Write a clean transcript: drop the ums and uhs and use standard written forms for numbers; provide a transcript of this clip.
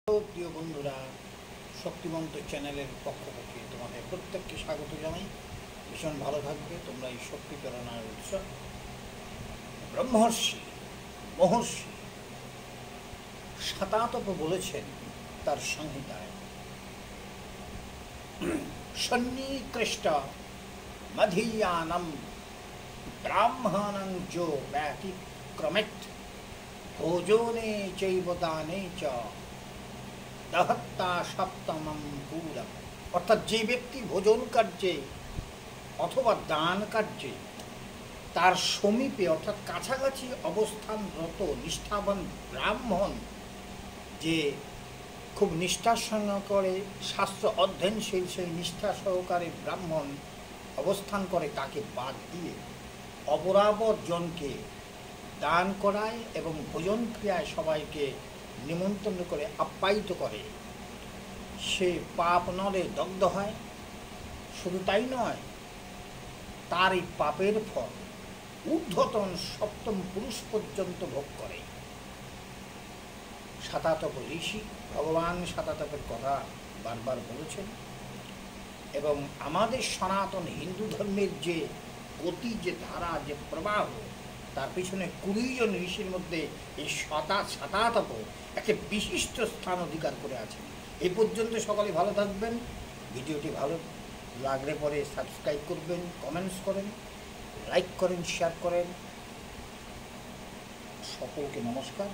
প্রিয় বন্ধুরা, শক্তিমন্ত চ্যানেলের পক্ষ থেকে তোমাদের প্রত্যেককে স্বাগত জানাই। ভীষণ ভালো থাকবে তোমরা। এই শক্তি প্রেরণার উৎস ব্রহ্মর্ষি মহর্ষি শতাতপ বলেছেন তার সংহিতায়, সন্নিকৃষ্ট মধীয়ানম ব্রাহ্মণং যো ব্যতিক্রমেত ভোজনে চৈব দানে চ দহত্তা সপ্তমম পুরম। অর্থাৎ যে ব্যক্তি ভোজন কার্যে অথবা দান কার্যে তার সমীপে অর্থাৎ কাছাকাছি অবস্থানরত নিষ্ঠাবান ব্রাহ্মণ, যে খুব নিষ্ঠার সঙ্গে করে শাস্ত্র অধ্যয়নশীল সেই নিষ্ঠা সহকারে ব্রাহ্মণ অবস্থান করে, তাকে বাদ দিয়ে অপরাপর জনকে দান করায় এবং ভোজন ক্রিয়ায় সবাইকে নিমন্ত্রণ করে আপ্যায়িত করে, সে পাপ নলে দগ্ধ হয়। শুধু তাই নয়, তার এই পাপের ফল ঊর্ধ্বতন সপ্তম পুরুষ পর্যন্ত ভোগ করে। শতাতপ ঋষি ভগবান শতাতপের কথা বারবার বলেছেন, এবং আমাদের সনাতন হিন্দু ধর্মের যে গতি, যে ধারা, যে প্রবাহ, তার পিছনে 20 জন ঋষির মধ্যে এই শতাতপ একটা বিশিষ্ট স্থান অধিকার করে আছে। এই পর্যন্ত সকলে ভালো থাকবেন। ভিডিওটি ভালো লাগলে পরে সাবস্ক্রাইব করবেন, কমেন্টস করেন, লাইক করেন, শেয়ার করেন। সকলকে নমস্কার।